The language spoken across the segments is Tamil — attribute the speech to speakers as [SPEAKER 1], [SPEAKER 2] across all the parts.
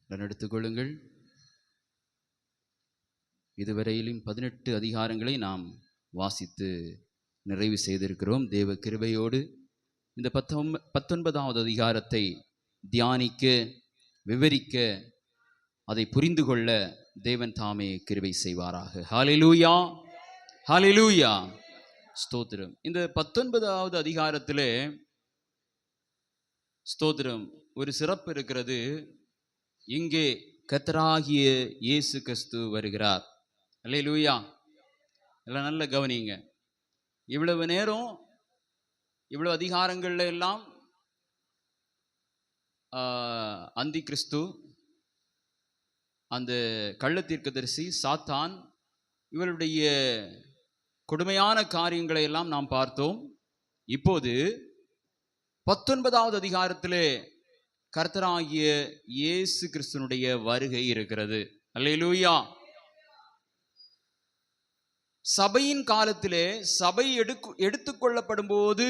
[SPEAKER 1] எடுத்துக்கொள்ளுங்கள். இதுவரையிலும் 18 அதிகாரங்களை நாம் வாசித்து நிறைவு செய்திருக்கிறோம். தேவ கிருபையோடு இந்த 19வது அதிகாரத்தை தியானிக்க, விவரிக்க, அதை புரிந்து கொள்ள தேவன் தாமே கிருபை செய்வாராக. ஹல்லேலூயா, ஹல்லேலூயா, ஸ்தோத்திரம். இந்த 19வது அதிகாரத்திலே ஸ்தோத்திரம் ஒரு சிறப்பு இருக்கிறது. இங்கே கர்த்தராகிய இயேசு கிறிஸ்து வருகிறார். ஹல்லேலூயா. எல்லாம் நல்ல கவனிங்க. இவ்வளவு நேரம் இவ்வளவு அதிகாரங்கள்ல எல்லாம் அந்தி கிறிஸ்து, அந்த கள்ள தீர்க்கதரிசி சாத்தான், இவருடைய கொடுமையான காரியங்களை எல்லாம் நாம் பார்த்தோம். இப்போது 19வது அதிகாரத்திலே கர்த்தராகிய இயேசு கிறிஸ்துனுடைய வருகை இருக்கிறது. அல்லேலூயா. சபையின் காலத்திலே சபை எடுத்துக்கொள்ளப்படும் போது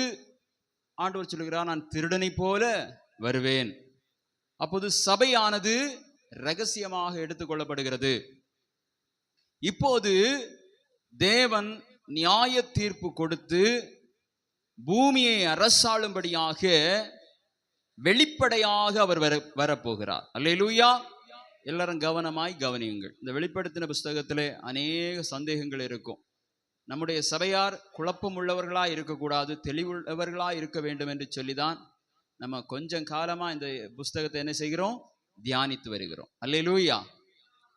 [SPEAKER 1] ஆண்டவர் சொல்லுகிறார், நான் திருடனை போல வருவேன். அப்போது சபையானது ரகசியமாக எடுத்துக்கொள்ளப்படுகிறது. இப்போது தேவன் நியாய தீர்ப்பு கொடுத்து பூமியை அரசாளும்படியாக வெளிப்படையாக அவர் வரப்போகிறார். அல்லேலூயா. எல்லாரும் கவனமாய் கவனியுங்கள். இந்த வெளிப்படுத்தின புஸ்தகத்திலே அநேக சந்தேகங்கள் இருக்கும். நம்முடைய சபையார் குழப்பம் உள்ளவர்களாக இருக்கக்கூடாது, தெளிவுள்ளவர்களாக இருக்க வேண்டும் என்று சொல்லிதான் நம்ம கொஞ்சம் காலமாக இந்த புஸ்தகத்தை என்ன செய்கிறோம்? தியானித்து வருகிறோம். அல்லேலூயா.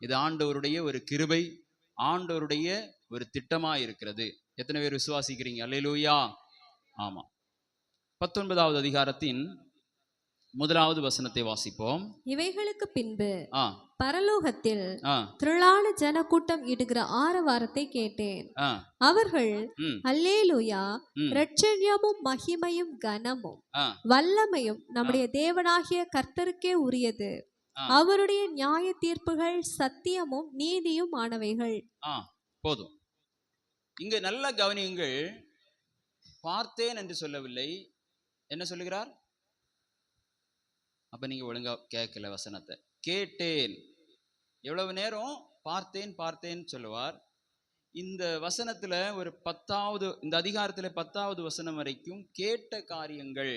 [SPEAKER 1] இது ஆண்டவருடைய ஒரு கிருபை, ஆண்டவருடைய ஒரு திட்டமாக இருக்கிறது. எத்தனை பேர் விசுவாசிக்கிறீங்க? அல்லேலூயா. ஆமாம். 19வது அதிகாரத்தின் 1வது வசனத்தை வாசிப்போம்.
[SPEAKER 2] இவைகளுக்கு பின்பு பரலோகத்தில் திரளான ஜனக்கூட்டம் இடுகிற ஆரவாரத்தை கேட்டேன். அவர்கள் அல்லேலூயா, இரட்சணியமும் மகிமையும் கனமும் வல்லமையும் நம்முடைய தேவனாகிய கர்த்தருக்கே உரியது, அவருடைய நியாய தீர்ப்புகள் சத்தியமும் நீதியும் ஆனவைகள்.
[SPEAKER 1] போதும். இங்க நல்ல கவனியுங்கள். பார்த்தேன் என்று சொல்லவில்லை. என்ன சொல்லுகிறார்? அப்ப நீங்க ஒழுங்கா கேட்கல வசனத்தை. கேட்டேன். எவ்வளவு நேரம் பார்த்தேன் பார்த்தேன் சொல்லுவார். இந்த வசனத்துல ஒரு 10வது, இந்த அதிகாரத்துல 10வது வசனம் வரைக்கும் கேட்ட காரியங்கள்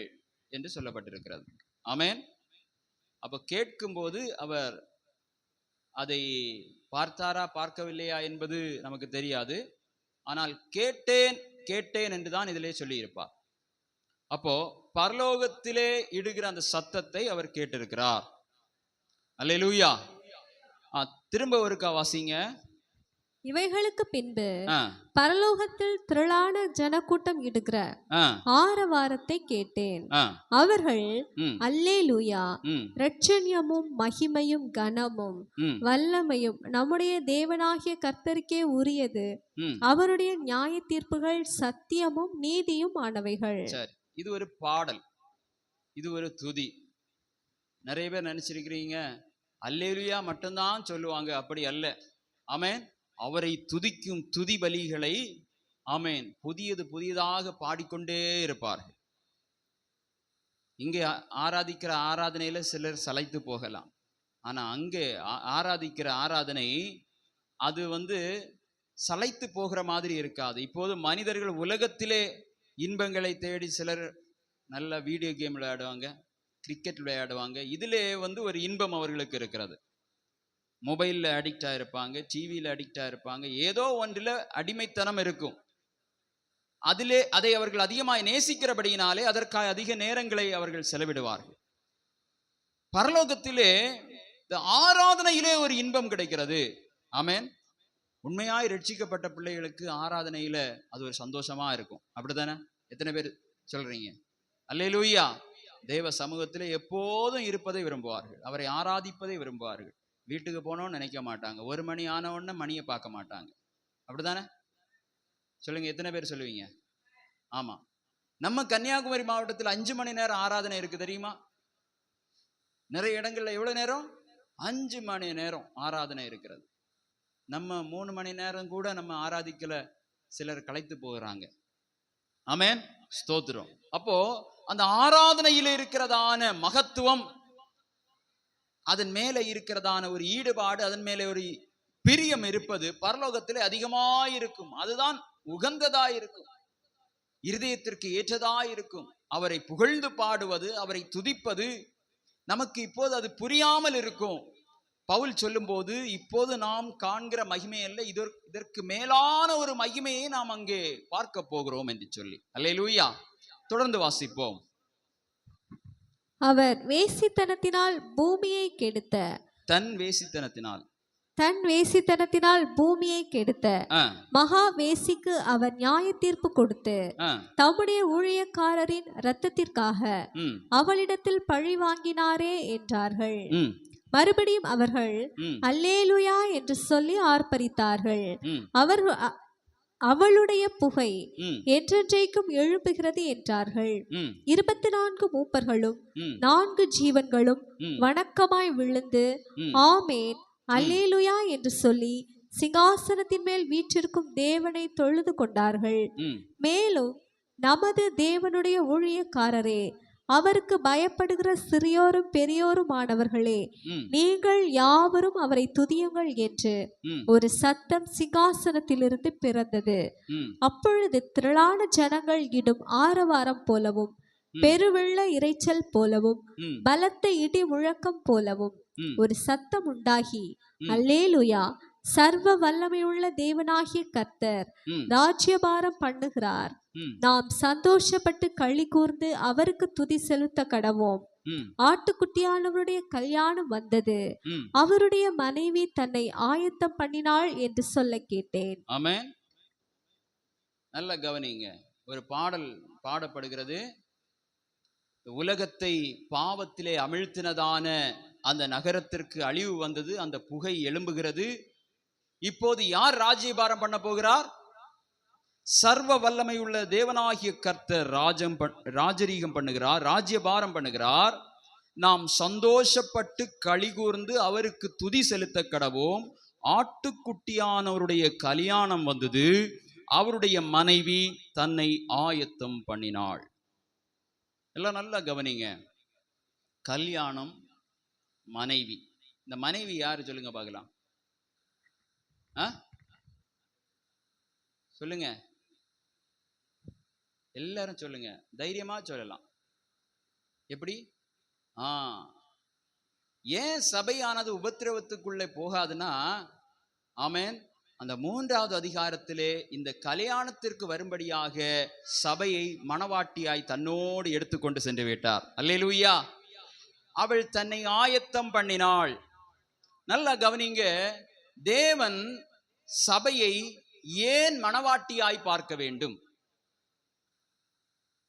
[SPEAKER 1] என்று சொல்லப்பட்டிருக்கிறது. ஆமென். அப்ப கேட்கும்போது அவர் அதை பார்த்தாரா பார்க்கவில்லையா என்பது நமக்கு தெரியாது. ஆனால் கேட்டேன் கேட்டேன் என்றுதான் இதிலே சொல்லி இருப்பார். அப்போ பரலோகத்திலே இடுகிற அந்த சத்தத்தை அவர் கேட்டிருக்கிறார். அல்லேலூயா. திரும்ப ஒருக்கா வாசிங்க.
[SPEAKER 2] இவைகளுக்கு பின்பு பரலோகத்தில் திரளான ஜனக்கூட்டம் இடுகிற ஆரவாரத்தை கேட்டேன். அவர்கள் அல்லேலூயா, இரட்சணியமும் மகிமையும் கனமும் வல்லமையும் நம்முடைய தேவனாகிய கர்த்தருக்கே உரியது, அவருடைய நியாய தீர்ப்புகள் சத்தியமும் நீதியும் ஆனவைகள்.
[SPEAKER 1] சரி, இது ஒரு பாடல், இது ஒரு துதி. நிறைய பேர் நினைச்சிருக்கிறீங்க அல்லேலூயா மட்டும்தான் சொல்லுவாங்க. அப்படி அல்ல. ஆமென். அவரை துதிக்கும் துதி பலிகளை ஆமென் புதியதாக பாடிக்கொண்டே இருப்பார்கள். இங்கே ஆராதிக்கிற ஆராதனையில சிலர் சளைத்து போகலாம். ஆனா அங்கே ஆராதிக்கிற ஆராதனை அது சளைத்து போகிற மாதிரி இருக்காது. இப்போது மனிதர்கள் உலகத்திலே இன்பங்களை தேடி சிலர் நல்ல வீடியோ கேம் விளையாடுவாங்க, கிரிக்கெட் விளையாடுவாங்க. இதிலே ஒரு இன்பம் அவர்களுக்கு இருக்கிறது. மொபைலில் அடிக்ட் ஆகிருப்பாங்க, டிவியில் அடிக்ட் ஆகிருப்பாங்க, ஏதோ ஒன்றில் அடிமைத்தனம் இருக்கும். அதை அவர்கள் அதிகமாக நேசிக்கிறபடியினாலே அதற்காக அதிக நேரங்களை அவர்கள் செலவிடுவார்கள். பரலோகத்திலே இந்த ஆராதனையிலே ஒரு இன்பம் கிடைக்கிறது. ஆமென். உண்மையாய் ரட்சிக்கப்பட்ட பிள்ளைகளுக்கு ஆராதனையில அது ஒரு சந்தோஷமா இருக்கும். அப்படித்தானே? எத்தனை பேர் சொல்றீங்க? அல்லேலூயா. தேவ சமூகத்திலே எப்போதும் இருப்பதை விரும்புவார்கள், அவரை ஆராதிப்பதை விரும்புவார்கள். வீட்டுக்கு போனோம்னு நினைக்க மாட்டாங்க. 1 மணி ஆன உடனே மணியை பார்க்க மாட்டாங்க. அப்படித்தானே? சொல்லுங்க, எத்தனை பேர் சொல்லுவீங்க? ஆமா. நம்ம கன்னியாகுமரி மாவட்டத்தில் 5 மணி நேரம் ஆராதனை இருக்கு, தெரியுமா? நிறைய இடங்கள்ல எவ்வளவு நேரம்? 5 மணி நேரம் ஆராதனை இருக்கிறது. நம்ம 3 மணி நேரம் கூட நம்ம ஆராதிக்கல, சிலர் களைத்து போகிறாங்க. ஆமென். ஸ்தோத்திரம். அப்போ அந்த ஆராதனையில் இருக்கிறதான மகத்துவம் அதன் மேல இருக்கிறதான ஒரு ஈடுபாடு, அதன் மேல ஒரு பிரியம் இருப்பது பரலோகத்திலே அதிகமாயிருக்கும். அதுதான் உகந்ததாயிருக்கும், இருதயத்திற்கு ஏற்றதாயிருக்கும். அவரை புகழ்ந்து பாடுவது, அவரை துதிப்பது நமக்கு இப்போது அது புரியாமல் இருக்கும். பவுல் சொல்லும் போது, இப்போது நாம் காண்கிற மகிமை அல்ல, இதற்கு மேலான ஒரு மகிமையை நாம் அங்கே பார்க்க போகிறோம் என்று சொல்லி. அல்லேலூயா. தொடர்ந்து வாசிப்போம்.
[SPEAKER 2] அவர் வேசித்தனத்தினால் பூமியை கெடுத்த,
[SPEAKER 1] தன் வேசித்தனத்தினால் பூமியை கெடுத்த
[SPEAKER 2] மகா வேசிக்கு அவர் நியாய தீர்ப்பு கொடுத்து தம்முடைய ஊழியக்காரரின் இரத்தத்திற்காக அவளிடத்தில் பழி வாங்கினாரே என்றார்கள். மறுபடியும் அவர்கள் அல்லேலூயா என்று சொல்லி ஆர்ப்பரித்தார்கள். அவளுடைய புகை என்றென்றைக்கும் எழுப்புகிறது என்றார்கள். 24 மூப்பர்களும் 4 ஜீவன்களும் வணக்கமாய் விழுந்து ஆமேன் அல்லேலூயா என்று சொல்லி சிங்காசனத்தின் மேல் வீற்றிருக்கும் தேவனை தொழுது கொண்டார்கள். மேலும் நமது தேவனுடைய ஊழியக்காரரே, அவருக்கு பயப்படுகிற சிறியோரும் பெரியோருமானவர்களே, நீங்கள் யாவரும் அவரை துதியுங்கள் என்று ஒரு சத்தம் சிங்காசனத்திலிருந்து பிறந்தது. அப்பொழுது திரளான ஜனங்கள் இடும் ஆரவாரம் போலவும் பெருவெள்ள இரைச்சல் போலவும் பலத்த இடி முழக்கம் போலவும் ஒரு சத்தம் உண்டாகி, அல்லேலூயா, சர்வ வல்லமையுள்ள தேவனாகிய கர்த்தர் ராஜ்யபாரம் பண்ணுகிறார். நாம் சந்தோஷப்பட்டு களி கூர்ந்து அவருக்கு துதி செலுத்த கடவோம். ஆட்டுக்குட்டியானவருடைய கல்யாணம் வந்தது, அவருடைய மனைவி தன்னை ஆயத்தம் பண்ணினாள் என்று சொல்ல கேட்டேன்.
[SPEAKER 1] ஆமென். நல்ல கவனிங்க. ஒரு பாடல் பாடப்படுகிறது. உலகத்தை பாவத்திலே அமிழ்த்தினதான அந்த நகரத்திற்கு அழிவு வந்தது, அந்த புகை எழும்புகிறது. இப்போது யார் ராஜ்யபாரம் பண்ண போகிறார்? சர்வ வல்லமை உள்ள தேவனாகிய கர்த்தர் ராஜரீகம் பண்ணுகிறார், ராஜ்யபாரம் பண்ணுகிறார். நாம் சந்தோஷப்பட்டு களி கூர்ந்து அவருக்கு துதி செலுத்த கடவோம். ஆட்டுக்குட்டியானவருடைய கல்யாணம் வந்தது, அவருடைய மனைவி தன்னை ஆயத்தம் பண்ணினாள். எல்லாம் நல்லா கவனிங்க. கல்யாணம், மனைவி. இந்த மனைவி யாரு சொல்லுங்க பார்க்கலாம். சொல்லுங்க, எல்லாரும் சொல்லுங்க, தைரியமா சொல்லலாம். எப்படி? ஏன் சபையானது உபத்திரவத்துக்குள்ளே போகாதுன்னா, ஆமென், அந்த 3வது அதிகாரத்திலே இந்த கல்யாணத்திற்கு வரும்படியாக சபையை மணவாட்டியாய் தன்னோடு எடுத்துக்கொண்டு சென்று விட்டார். அல்லேலூயா. அவள் தன்னை ஆயத்தம் பண்ணினாள். நல்லா கவனிங்க. தேவன் சபையை ஏன் மணவாட்டியாய் பார்க்க வேண்டும்?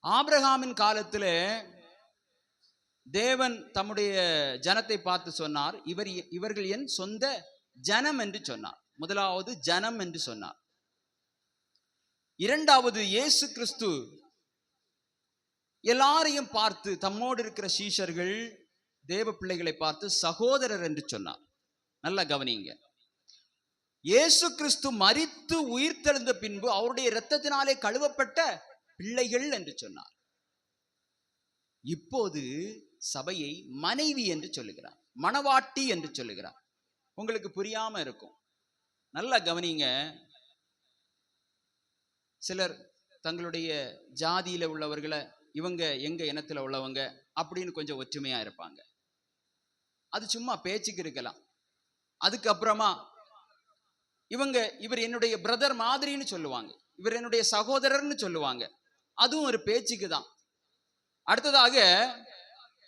[SPEAKER 1] ஆபிரகாமின் காலத்திலே தேவன் தம்முடைய ஜனத்தை பார்த்து சொன்னார், இவர்கள் என் சொந்த ஜனம் என்று சொன்னார். முதலாவது ஜனம் என்று சொன்னார். இரண்டாவது இயேசு கிறிஸ்து எல்லாரையும் பார்த்து, தம்மோடு இருக்கிற சீஷர்கள் தேவ பிள்ளைகளை பார்த்து சகோதரர் என்று சொன்னார். நல்லா கவனிங்க. இயேசு கிறிஸ்து மரித்து உயிர்த்தெழுந்த பின்பு அவருடைய இரத்தத்தினாலே கழுவப்பட்ட பிள்ளைகள் என்று சொன்னார். இப்போது சபையை மனைவி என்று சொல்லுகிறார், மணவாட்டி என்று சொல்லுகிறார். உங்களுக்கு புரியாம இருக்கும். நல்லா கவனிங்க. சிலர் தங்களுடைய ஜாதியில உள்ளவர்களை இவங்க எங்க இனத்துல உள்ளவங்க அப்படின்னு கொஞ்சம் ஒற்றுமையா இருப்பாங்க. அது சும்மா பேச்சுக்கு இருக்கலாம். அதுக்கப்புறமா இவர் என்னுடைய பிரதர் மாதிரின்னு சொல்லுவாங்க, இவர் என்னுடைய சகோதரர்னு சொல்லுவாங்க. அதுவும் ஒரு பேச்சுக்கு தான். அடுத்ததாக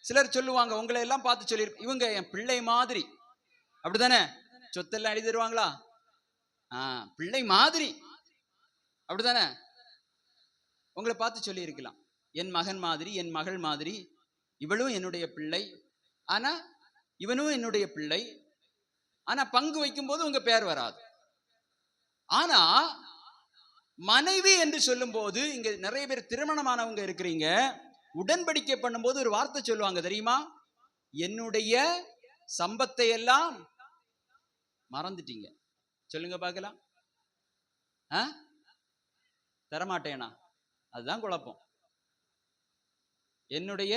[SPEAKER 1] சிலர் சொல்லுவாங்க, உங்களை எல்லாம் பார்த்து சொல்லி, இவங்க என் பிள்ளை மாதிரி. அப்படித்தானே? சொத்தெல்லாம் எழுதி தருவாங்களா? பிள்ளை மாதிரி. அப்படித்தானே? உங்களை பார்த்து சொல்லி இருக்கலாம், என் மகன் மாதிரி, என் மகள் மாதிரி, இவளும் என்னுடைய பிள்ளை, ஆனா இவனும் என்னுடைய பிள்ளை. ஆனா பங்கு வைக்கும் போது உங்க பேர் வராது. ஆனா மனைவி என்று சொல்லும் போது, இங்க நிறைய பேர் திருமணமானவங்க இருக்கிறீங்க, உடன்படிக்கை பண்ணும்போது ஒரு வார்த்தை சொல்லுவாங்க தெரியுமா? என்னுடைய சம்பத்தை எல்லாம் மறந்துட்டீங்க. சொல்லுங்க பார்க்கலாம். தரமாட்டேனா? அதுதான் குழப்பம். என்னுடைய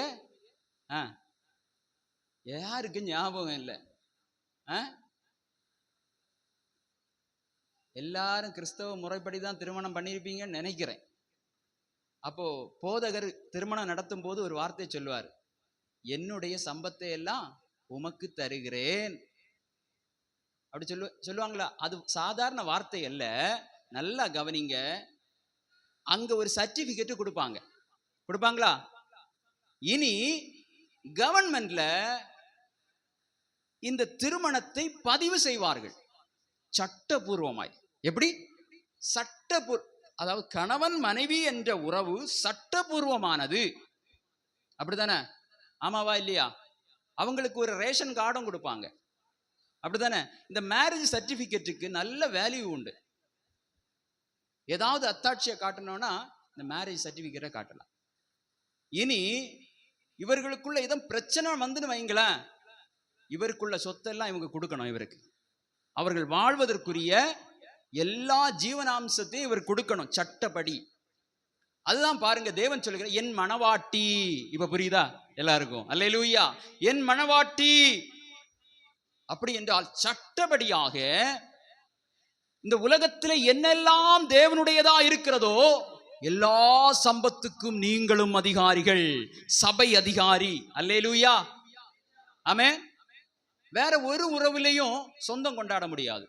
[SPEAKER 1] யாருக்கு ஞாபகம் இல்லை? எல்லாரும் கிறிஸ்தவ முறைப்படி தான் திருமணம் பண்ணியிருப்பீங்கன்னு நினைக்கிறேன். அப்போ போதகர் திருமணம் நடத்தும் போது ஒரு வார்த்தை சொல்லுவார், என்னுடைய சம்பத்தை எல்லாம் உமக்கு தருகிறேன். அப்படி சொல்லுவாங்களா? அது சாதாரண வார்த்தை அல்ல. நல்லா கவனிங்க. அங்க ஒரு சர்டிபிகேட் கொடுப்பாங்களா? இனி கவர்மெண்ட்ல இந்த திருமணத்தை பதிவு செய்வார்கள் சட்டபூர்வமாய். எப்படி? அதாவது கணவன் மனைவி என்ற உறவு சட்டபூர்வமானது. அப்படித்தானே? ஆமாவா இல்லையா? அவங்களுக்கு ஒரு ரேஷன் கார்டும் கொடுப்பாங்க. அப்படித்தானே? இந்த மேரேஜ் சர்டிபிகேட்டுக்கு நல்ல வேல்யூ உண்டு. ஏதாவது அத்தாட்சியை காட்டணும்னா இந்த மேரேஜ் சர்டிபிகேட்டை காட்டலாம். இனி இவர்களுக்குள்ள ஏதோ பிரச்சனை வந்துன்னு வைங்களேன், இவருக்குள்ள சொத்தெல்லாம் இவங்க கொடுக்கணும். இவருக்கு அவர்கள் வாழ்வதற்குரிய எல்லா ஜீவனாம்சத்தையும் இவர் கொடுக்கணும் சட்டப்படி. அதுதான் பாருங்க தேவன் சொல்லுகிற என் மணவாட்டி. இப்ப புரியுதா எல்லாருக்கும்? அல்லேலூயா. என் மணவாட்டி. அப்படி என்றால் சட்டப்படியாக இந்த உலகத்தில் என்னெல்லாம் தேவனுடையதா இருக்கிறதோ எல்லா சம்பத்துக்கும் நீங்களும் அதிகாரிகள், சபை அதிகாரி. அல்லேலூயா. ஆமென். வேற ஒரு உறவுலையும் சொந்தம் கொண்டாட முடியாது.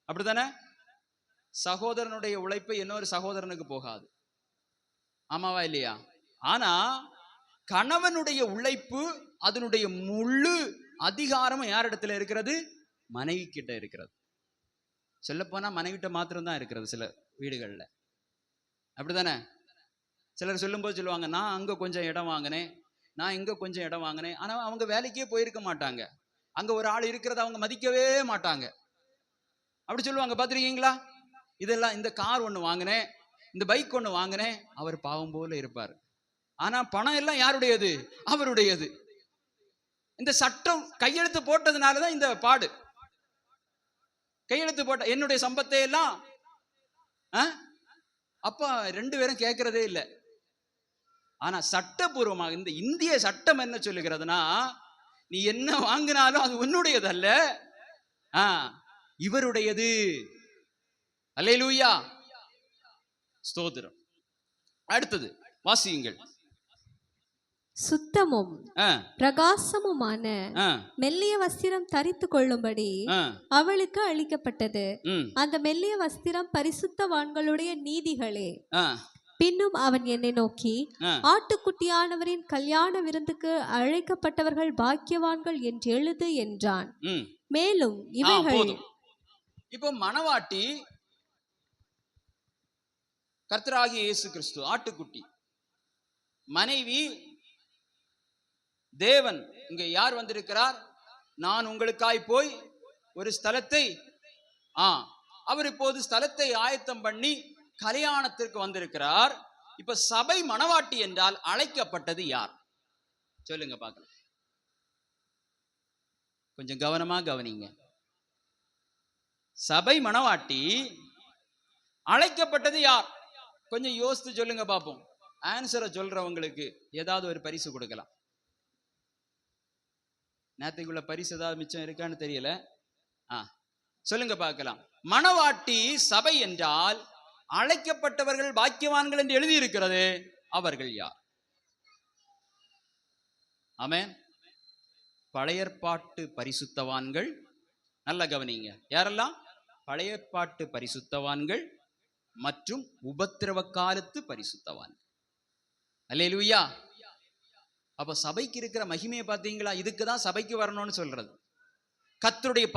[SPEAKER 1] அப்படித்தானே? சகோதரனுடைய உழைப்பு இன்னொரு சகோதரனுக்கு போகாது. ஆமாவா இல்லையா? ஆனா கணவனுடைய உழைப்பு அதனுடைய முழு அதிகாரமும் யாரிடத்துல இருக்கிறது? மனைவி கிட்ட இருக்கிறது. சொல்லப்போனா மனைவிட்ட மாத்திரம்தான் இருக்கிறது சில வீடுகள்ல. அப்படித்தானே? சிலர் சொல்லும்போது சொல்லுவாங்க, நான் அங்க கொஞ்சம் இடம் வாங்கினேன், நான் இங்க கொஞ்சம் இடம் வாங்கினேன். ஆனா அவங்க வேலைக்கே போயிருக்க மாட்டாங்க. அங்க ஒரு ஆள் இருக்கிறத அவங்க மதிக்கவே மாட்டாங்க. அப்படி சொல்லுவாங்க, பார்த்துருக்கீங்களா? இதெல்லாம் இந்த கார் ஒன்று வாங்கினேன், இந்த பைக் ஒன்று வாங்கினேன், அவர் பாவம் போல இருப்பார். ஆனா பணம் எல்லாம் யாருடையது? அவருடையது. இந்த சட்டம் கையெழுத்து போட்டதுனாலதான் இந்த பாடு. கையெழுத்து போட்ட என்னுடைய சம்பத்தை எல்லாம் அப்பா ரெண்டு பேரும் கேட்கறதே இல்லை. ஆனா சட்டபூர்வமாக இந்த இந்திய சட்டம் என்ன சொல்லுகிறதுனா, நீ என்ன வாங்கினாலும் அது உன்னுடையது அல்ல, இவருடையது. அல்லேலூயா. ஸ்தோத்திரம். அடுத்தது வாசியுங்கள்.
[SPEAKER 2] சுத்தமும் பிரகாசமுமான மெல்லிய வஸ்திரம் தரித்து கொள்ளும்படி அவளுக்கு அளிக்கப்பட்டது. அந்த மெல்லிய வஸ்திரம் பரிசுத்தவான்களுடைய நீதிகளே. பின்னும் அவன் என்னை நோக்கி, ஆட்டுக்குட்டியானவரின் கல்யாண விருந்துக்கு அழைக்கப்பட்டவர்கள் பாக்கியவான்கள் என்று எழுது என்றான். மேலும் இவைகள்.
[SPEAKER 1] இப்போ மணவாட்டி கர்த்தராகிய இயேசு கிறிஸ்து ஆட்டுக்குட்டி, மனைவி தேவன். இங்க யார் வந்திருக்கிறார்? நான் உங்களுக்காய் போய் ஒரு ஸ்தலத்தை அவர் இப்போது ஸ்தலத்தை ஆயத்தம் பண்ணி கல்யாணத்திற்கு வந்திருக்கிறார். இப்ப சபை மணவாட்டி என்றால் அழைக்கப்பட்டது யார்? சொல்லுங்க பார்க்கலாம். கொஞ்சம் கவனமா கவனிங்க. சபை மணவாட்டி அழைக்கப்பட்டது யார்? கொஞ்சம் யோசித்து சொல்லுங்க பார்ப்போம். ஆன்சரை சொல்றவங்களுக்கு ஏதாவது ஒரு பரிசு கொடுக்கலாம். நேற்றுக்குள்ள பரிசு ஏதாவது மிச்சம் இருக்கான்னு தெரியல. சொல்லுங்க பார்க்கலாம். மணவாட்டி சபை என்றால் அழைக்கப்பட்டவர்கள் பாக்கியவான்கள் என்று எழுதி இருக்கிறது. அவர்கள் யார்? ஆமென். பழைய ஏற்பாட்டு பரிசுத்தவான்கள். நல்ல கவனிங்க. யாரெல்லாம்? பழைய ஏற்பாட்டு பரிசுத்தவான்கள் மற்றும் உபத்திரவ காலத்து பரிசுத்தவான்கள். அல்லேலூயா. அப்ப சபைக்கு இருக்கிற மகிமையை பார்த்தீங்களா? இதுக்குதான் சபைக்கு வரணும்னு சொல்றது. கர்த்தருடைய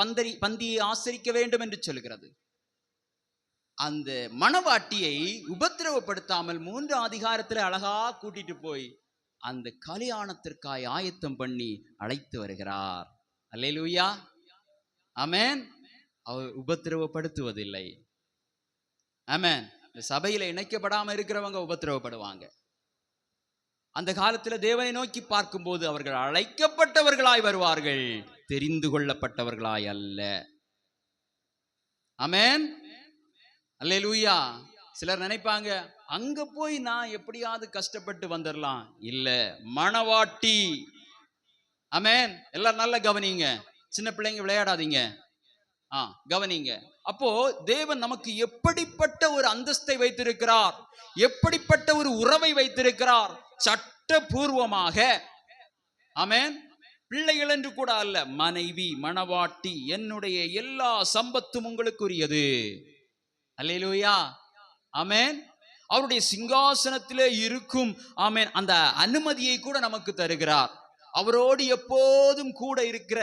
[SPEAKER 1] பந்தியை ஆசரிக்க வேண்டும் என்று சொல்கிறது. அந்த மணவாட்டியை உபத்திரவப்படுத்தாமல் 3 அதிகாரத்துல அழகா கூட்டிட்டு போய் அந்த கல்யாணத்திற்காய் ஆயத்தம் பண்ணி அழைத்து வருகிறார். அல்லேலூயா. ஆமென். அவர் உபத்திரவப்படுத்துவதில்லை. ஆமென். இந்த சபையில இணைக்கப்படாம இருக்கிறவங்க உபத்திரவப்படுவாங்க. அந்த காலத்துல தேவனை நோக்கி பார்க்கும்போது அவர்கள் அழைக்கப்பட்டவர்களாய் வருவார்கள், தெரிந்து கொள்ளப்பட்டவர்களாய் அல்ல. ஆமென். அல்லேலூயா. சிலர் நினைப்பாங்க, அங்க போய் நான் எப்படியாவது கஷ்டப்பட்டு வந்துடலாம். இல்ல, மணவாட்டி ஆமென். எல்லாரும் நல்லா கவனிங்க. சின்ன பிள்ளைங்க விளையாடாதீங்க. கவனிங்க. அப்போ தேவன் நமக்கு எப்படிப்பட்ட ஒரு அந்தஸ்தை வைத்திருக்கிறார், எப்படிப்பட்ட ஒரு உறவை வைத்திருக்கிறார். சட்டபூர்வமாக, ஆமென். பிள்ளைகள் என்று கூட அல்ல, மனைவி, மணவாட்டி, என்னுடைய எல்லா சம்பத்தும் உங்களுக்குரியது. அல்லேலூயா, ஆமென். அவருடைய சிங்காசனத்திலே இருக்கும், ஆமென், அந்த அனுமதியை கூட நமக்கு தருகிறார். அவரோடு எப்போதும் கூட இருக்கிற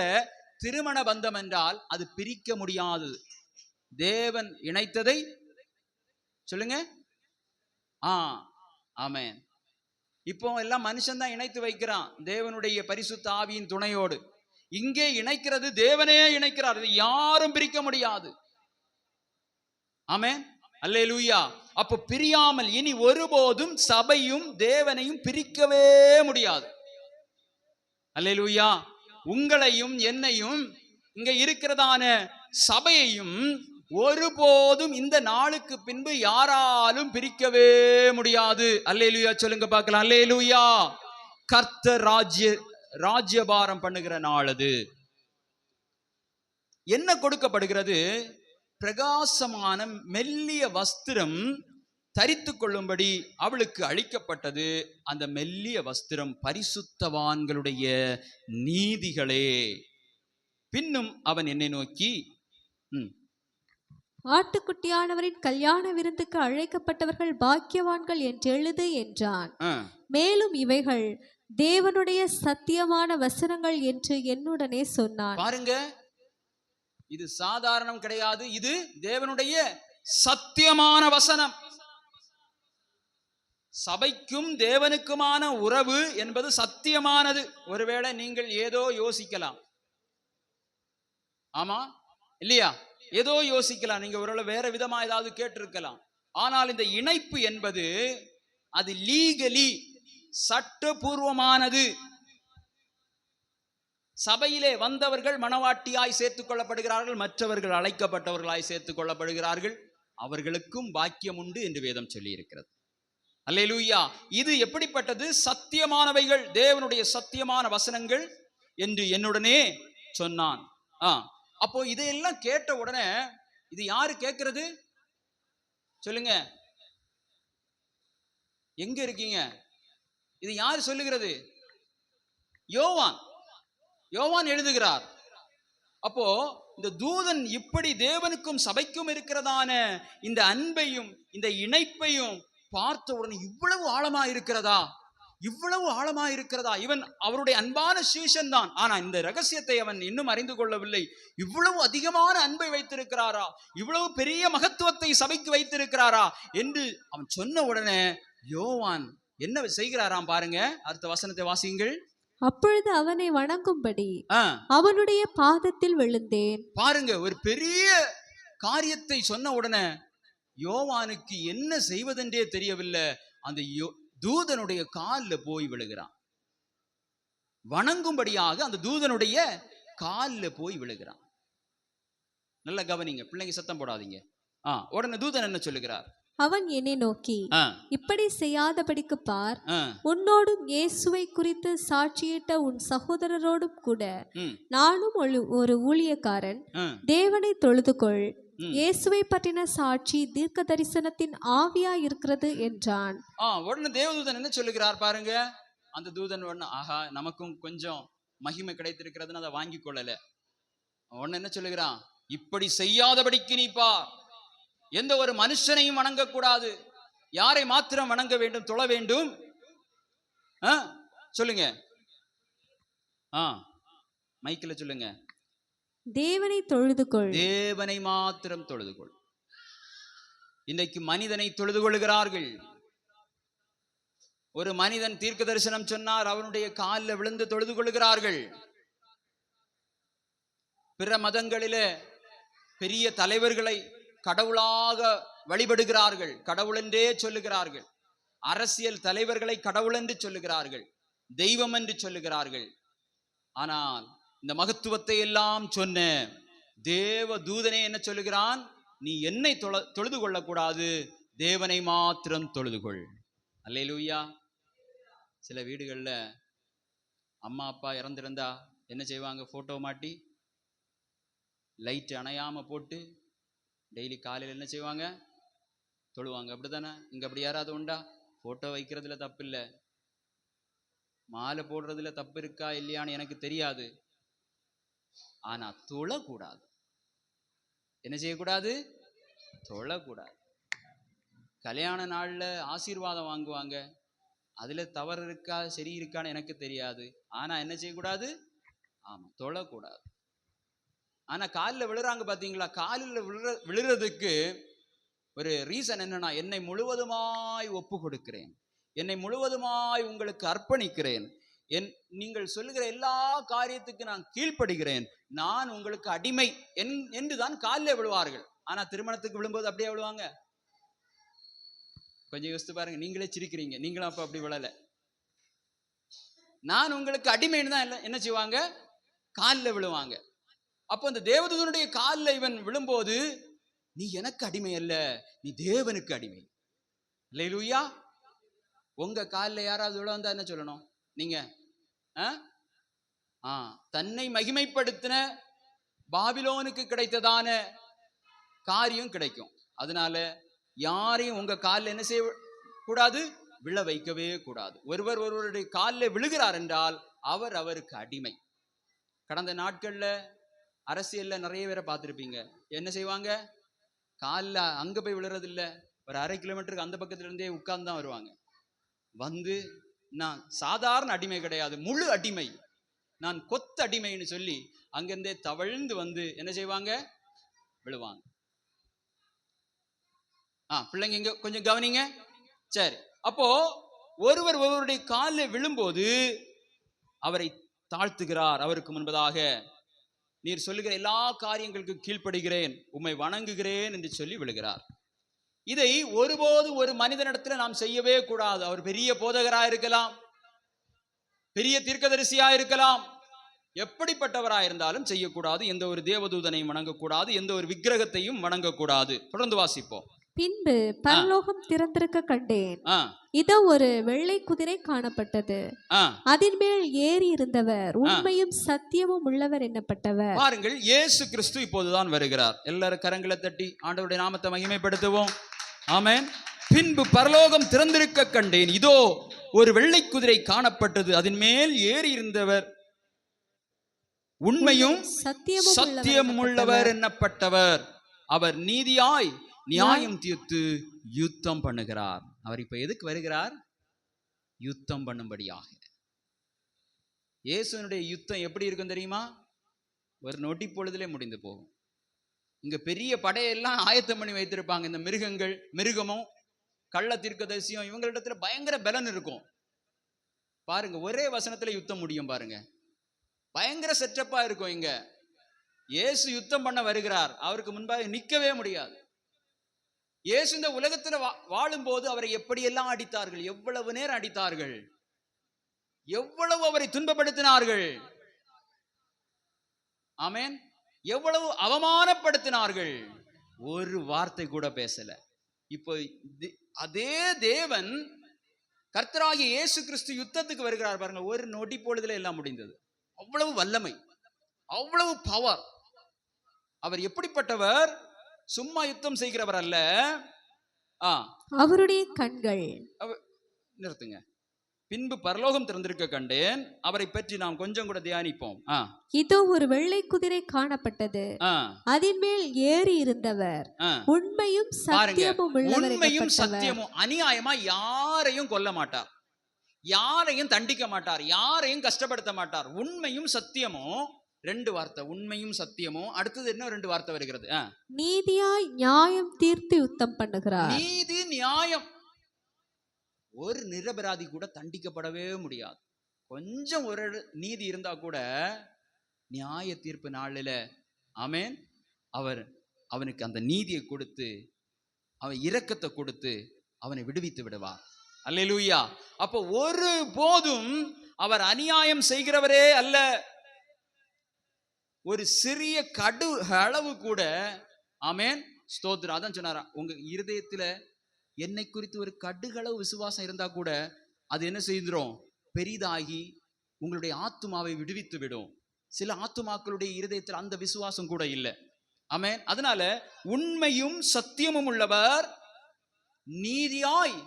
[SPEAKER 1] திருமண பந்தம் என்றால் அது பிரிக்க முடியாதது. தேவன் இணைத்ததை சொல்லுங்க. ஆமென். இப்போ எல்லாம் மனுஷன் தான் இணைத்து வைக்கிறான், தேவனுடைய பரிசுத்த ஆவியின் துணையோடு. இங்கே இணைக்கிறது தேவனே இணைக்கிறார், யாரும் பிரிக்க முடியாது. ஆமென், அல்லேலூயா. அப்போ பிரியாமல் இனி ஒருபோதும் சபையும் தேவனையும் பிரிக்கவே முடியாது. அல்லேலூயா. உங்களையும் என்னையும் இங்க இருக்கிறதான சபையையும் ஒருபோதும் இந்த நாளுக்கு பின்பு யாராலும் பிரிக்கவே முடியாது. அல்லேலூயா சொல்லுங்க பார்க்கலாம். அல்லேலூயா. கர்த்தர் ராஜ்யபாரம் பண்ணுகிற நாள் அது. என்ன கொடுக்கப்படுகிறது? பிரகாசமான மெல்லிய வஸ்திரம் தரித்து கொள்ளும்படி அவளுக்கு அளிக்கப்பட்டது. அந்த மெல்லிய வஸ்திரம் பரிசுத்தவான்களுடைய நீதிகளே. பின்னும் அவன் என்னை நோக்கி,
[SPEAKER 2] ஆட்டுக்குட்டியானவரின் கல்யாண விருந்துக்கு அழைக்கப்பட்டவர்கள் பாக்கியவான்கள் என்று எழுது என்றான். மேலும் இவைகள் தேவனுடைய சத்தியமான வசனங்கள் என்று என்னுடனே சொன்னான்.
[SPEAKER 1] பாருங்க, இது சாதாரணம் கிடையாது, இது தேவனுடைய சத்தியமான வசனம். சபைக்கும் தேவனுக்குமான உறவு என்பது சத்தியமானது. ஒருவேளை நீங்கள் ஏதோ யோசிக்கலாம், ஆமா இல்லையா, ஏதோ யோசிக்கலாம், நீங்க ஒருவேளை வேற விதமா ஏதாவது கேட்டிருக்கலாம். ஆனால் இந்த இணைப்பு என்பது அது லீகலி சட்டபூர்வமானது. சபையிலே வந்தவர்கள் மணவாட்டியாய் சேர்த்துக் கொள்ளப்படுகிறார்கள், மற்றவர்கள் அழைக்கப்பட்டவர்களாய் சேர்த்துக் கொள்ளப்படுகிறார்கள். அவர்களுக்கும் பாக்கியம் உண்டு என்று வேதம் சொல்லி இருக்கிறது. அல்லேலூயா. இது எப்படிப்பட்டது? சத்தியமானவைகள், தேவனுடைய சத்தியமான வசனங்கள் என்று என்னுடனே சொன்னான். அப்போ இதையெல்லாம் கேட்ட உடனே இது யாரு கேட்கிறது? சொல்லுங்க, எங்க இருக்கீங்க? இது யாரு சொல்லுகிறது? யோவான் எழுதுகிறார். அப்போ இந்த தூதன் இப்படி தேவனுக்கும் சபைக்கும் இருக்கிறதான இந்த அன்பையும் இந்த இணைப்பையும் பார்த்த உடனே இவ்வளவு ஆழமா இருக்கிறதா, இவ்வளவு ஆழமா இருக்கிறதா? இவன் அவருடைய அன்பான சீஷன் தான், ஆனா இந்த ரகசியத்தை அவன் இன்னும் அறிந்து கொள்ளவில்லை. இவ்வளவு அதிகமான அன்பை வைத்திருக்கிறாரா, இவ்வளவு பெரிய மகத்துவத்தை சபைக்கு வைத்திருக்கிறாரா என்று அவன் சொன்ன உடனே யோவான் என்ன செய்கிறாராம் பாருங்க. அடுத்த வசனத்தை வாசியுங்கள்.
[SPEAKER 2] அப்பொழுது அவனை வணங்கும்படி அவனுடைய பாதத்தில் விழுந்தேன்.
[SPEAKER 1] பாருங்க, ஒரு பெரிய காரியத்தை சொன்ன உடனே யோவானுக்கு என்ன செய்வதென்றே தெரியவில்லை. அந்த தூதனுடைய காலில் போய் விழுகிறான். வணங்கும்படியாக அந்த தூதனுடைய காலில் போய் விழுகிறான். நல்ல கவனிங்க பிள்ளைங்க, சத்தம் போடாதீங்க. உடனே தூதன் என்ன சொல்லுகிறார்?
[SPEAKER 2] அவன் என்னை நோக்கி, இப்படி செய்யாதபடிக்கு பார், உன்னோடும் இயேசுவை குறித்து சாட்சியிட்ட உன் சகோதரரோடும் கூட நானும் ஒரு ஊழியக்காரன். தேவனை தொழுதுகொள், இயேசுவை பற்றின சாட்சி தீர்க்க தரிசனத்தின் ஆவியா இருக்கிறது என்றான்.
[SPEAKER 1] உடனே தேவதூதன் என்ன சொல்லுகிறார் பாருங்க. அந்த தூதன் உடனே, ஆஹா, நமக்கும் கொஞ்சம் மகிமை கிடைத்திருக்கிறதுன்னு அதை வாங்கி கொள்ளல. உடனே என்ன சொல்லுகிறான்? இப்படி செய்யாதபடிக்கு நீ பார், எந்த ஒரு மனுஷனையும் வணங்கக்கூடாது. யாரை மாத்திரம் வணங்க வேண்டும், தொழ வேண்டும்? சொல்லுங்க, மைக்கில் சொல்லுங்க.
[SPEAKER 2] தேவனை தொழுதுகொள்,
[SPEAKER 1] தேவனை மாத்திரம் தொழுதுகொள். இன்றைக்கு மனிதனை தொழுது கொள்கிறார்கள். ஒரு மனிதன் தீர்க்க தரிசனம் சொன்னார், அவனுடைய காலில் விழுந்து தொழுது கொள்கிறார்கள். பிற மதங்களிலே பெரிய தலைவர்களை கடவுளாக வழிபடுகிறார்கள், கடவுள் என்றே சொல்லுகிறார்கள். அரசியல் தலைவர்களை கடவுள் என்று சொல்லுகிறார்கள், தெய்வம் என்று சொல்லுகிறார்கள். ஆனால் இந்த மகத்துவத்தை எல்லாம் சொன்ன தேவ தூதனே என்ன சொல்லுகிறான்? நீ என்னை தொழுது கொள்ளக்கூடாது, தேவனை மாத்திரம் தொழுதுகொள். அல்லேலூயா. சில வீடுகளில் அம்மா அப்பா இறந்திருந்தா என்ன செய்வாங்க? போட்டோ மாட்டி லைட் அணையாம போட்டு டெய்லி காலையில் என்ன செய்வாங்க? தொழுவாங்க. அப்படித்தானே? இங்க அப்படி யாராவது உண்டா? போட்டோ வைக்கிறதுல தப்பு இல்லை, மாலை போடுறதுல தப்பு இருக்கா இல்லையான்னு எனக்கு தெரியாது. ஆனா தொழக்கூடாது. என்ன செய்யக்கூடாது? தொழக்கூடாது. கல்யாண நாள்ல ஆசீர்வாதம் வாங்குவாங்க, அதுல தவறு இருக்கா சரி இருக்கான்னு எனக்கு தெரியாது. ஆனா என்ன செய்யக்கூடாது? ஆமா, தொழக்கூடாது. ஆனா காலில் விழுறாங்க பாத்தீங்களா? காலில் விழுறதுக்கு ஒரு ரீசன் என்னன்னா, என்னை முழுவதுமாய் ஒப்பு கொடுக்கிறேன், என்னை முழுவதுமாய் உங்களுக்கு அர்ப்பணிக்கிறேன், நீங்கள் சொல்லுகிற எல்லா காரியத்துக்கு நான் கீழ்ப்படுகிறேன், நான் உங்களுக்கு அடிமை என்றுதான் காலில் விழுவார்கள். ஆனா திருமணத்துக்கு விழும்போது அப்படியே விழுவாங்க? கொஞ்சம் யோசித்து பாருங்க. நீங்களே சிரிக்கிறீங்க, நீங்களும் அப்ப அப்படி விழல. நான் உங்களுக்கு அடிமைன்னு தான் என்ன செய்வாங்க? காலில் விழுவாங்க. அப்போ அந்த தேவதூதனுடைய காலில் இவன் விழும்போது, நீ எனக்கு அடிமை அல்ல, நீ தேவனுக்கு அடிமை. அல்லேலூயா. உங்க காலில் யாராவது விழ வந்தா என்ன சொல்லணும் நீங்க? தன்னை மகிமைப்படுத்தின பாபிலோனுக்கு கிடைத்ததான காரியம் கிடைக்கும். அதனால யாரையும் உங்க காலில் என்ன செய்ய கூடாது? விழ வைக்கவே கூடாது. ஒருவர் ஒருவருடைய காலில் விழுகிறார் என்றால் அவர் அவருக்கு அடிமை. கடந்த நாட்கள்ல அரசியல்ல நிறைய பேரை பார்த்துருப்பீங்க. என்ன செய்வாங்க? காலில் அங்க போய் விழுறது இல்லை, ஒரு 1/2 கிலோமீட்டருக்கு அந்த பக்கத்துல இருந்தே உட்கார்ந்து தான் வருவாங்க. வந்து நான் சாதாரண அடிமை கிடையாது, முழு அடிமை, நான் கொத்து அடிமைன்னு சொல்லி அங்கிருந்தே தவழ்ந்து வந்து என்ன செய்வாங்க? விழுவாங்க. பிள்ளைங்க இங்க கொஞ்சம் கவனிங்க. சரி, அப்போ ஒருவர் ஒருவருடைய காலில் விழும்போது அவரை தாழ்த்துகிறார். அவருக்கு முன்பதாக நீர் சொல்லுகிற எல்லா காரியங்களுக்கும் கீழ்ப்படுகிறேன், உம்மை வணங்குகிறேன் என்று சொல்லி விழுகிறார். இதை ஒருபோது ஒரு மனிதனிடத்தில் நாம் செய்யவே கூடாது. அவர் பெரிய போதகராக இருக்கலாம், பெரிய தீர்க்கதரிசியா இருக்கலாம், எப்படிப்பட்டவராக இருந்தாலும் செய்யக்கூடாது. எந்த ஒரு தேவதூதனையும் வணங்கக்கூடாது, எந்த ஒரு விக்கிரகத்தையும் வணங்கக்கூடாது. தொடர்ந்து வாசிப்போம்.
[SPEAKER 2] பின்பு பரலோகம் திறந்திருக்க கண்டேன், இதோ ஒரு வெள்ளை குதிரை காணப்பட்டது, அதன் மேல் ஏறி இருந்தவர் உண்மையும் சத்தியமும் உள்ளவர் என்னப்பட்டவர்.
[SPEAKER 1] பாருங்கள், இயேசு கிறிஸ்து இப்போதுதான் வருகிறார். எல்லாரும் கரங்களை தட்டி ஆண்டவருடைய நாமத்தை மகிமைப்படுத்துவோம். ஆமென். பின்பு பரலோகம் திறந்திருக்க கண்டேன், இதோ ஒரு வெள்ளை குதிரை காணப்பட்டது, அதன் மேல் ஏறி இருந்தவர் உண்மையும் சத்தியமும் உள்ளவர் என்னப்பட்டவர். அவர் நீதியாய் நியாயம் தீர்த்து யுத்தம் பண்ணுகிறார். அவர் இப்ப எதுக்கு வருகிறார்? யுத்தம் பண்ணும்படியாக. இயேசுனுடைய யுத்தம் எப்படி இருக்கும் தெரியுமா? ஒரு நொடி பொழுதிலே முடிந்து போகும். இங்க பெரிய படையெல்லாம் ஆயத்தம் பண்ணி வைத்திருப்பாங்க. இந்த மிருகமும் கள்ள தீர்க்கதரிசியும் இவங்களிடத்துல பயங்கர பலன் இருக்கும். பாருங்க, ஒரே வசனத்துல யுத்தம் முடியும். பாருங்க, பயங்கர செட்டப்பா இருக்கும். இங்க இயேசு யுத்தம் பண்ண வருகிறார், அவருக்கு முன்பாக நிற்கவே முடியாது. இயேசு இந்த உலகத்துல வாழும் போது அவரை எப்படியெல்லாம் அடித்தார்கள், எவ்வளவு நேரம் அடித்தார்கள், எவ்வளவு அவரை துன்பப்படுத்தினார்கள். ஆமென். எவ்வளவு அவமானப்படுத்தினார்கள். ஒரு வார்த்தை கூட பேசல. இப்போ அதே தேவன் கர்த்தராகிய இயேசு கிறிஸ்து யுத்தத்துக்கு வருகிறார். பாருங்க, ஒரு நொடி பொழுதுல எல்லாம் முடிந்தது. அவ்வளவு வல்லமை, அவ்வளவு பவர். அவர் எப்படிப்பட்டவர்? சும்மா யுத்தம் செய்கிறவர் அல்ல.
[SPEAKER 2] அவருடைய கண்கள்,
[SPEAKER 1] நிறுத்துங்க. பின்பு பரலோகம் திறந்திருக்க கண்டேன், அவரை பற்றி நாம் கொஞ்சம் கூட தியானிப்போம்.
[SPEAKER 2] இதோ ஒரு வெள்ளை குதிரை காணப்பட்டது, அதன் மேல் ஏறி இருந்தவர் உண்மையும் சத்தியமும் உள்ளவர்.
[SPEAKER 1] உண்மையும் சத்தியமும். அநியாயமா யாரையும் கொல்ல மாட்டார், யாரையும் தண்டிக்க மாட்டார், யாரையும் கஷ்டப்படுத்த மாட்டார். உண்மையும் சத்தியமும், 2 வார்த்தை, உண்மையும் சத்தியமும். அடுத்தது என்ன 2 வார்த்தை வருகிறது?
[SPEAKER 2] நீதியாய் நியாயம் தீர்த்து யுத்தம் பண்ணுகிறார்.
[SPEAKER 1] நீதி நியாயம். ஒரு நிரபராதி கூட தண்டிக்கப்படவே முடியாது. கொஞ்சம் ஒரு நீதி இருந்தா கூட நியாய தீர்ப்பு நாளில ஆமென், அவனுக்கு அந்த நீதியை கொடுத்து, அவன் இரக்கத்தை கொடுத்து அவனை விடுவித்து விடுவார். அல்லேலூயா. அப்போ ஒரு போதும் அவர் அநியாயம் செய்கிறவரே அல்ல. ஒரு சிறிய கடு அளவு கூட, ஆமென், ஸ்தோத்திரம். அதான் சொன்னாரா, உங்க இருதயத்துல என்னை குறித்து ஒரு கடுகளவு விசுவாசம் இருந்தா கூட அது என்ன செய்துரும்? பெரிதாகி உங்களுடைய ஆத்துமாவை விடுவித்து விடும். சில ஆத்துமாக்களுடைய இருதயத்தில் அந்த விசுவாசம் கூட இல்லை. ஆமென். அதனால உண்மையும் சத்தியமும் உள்ளவர் நீதியாய்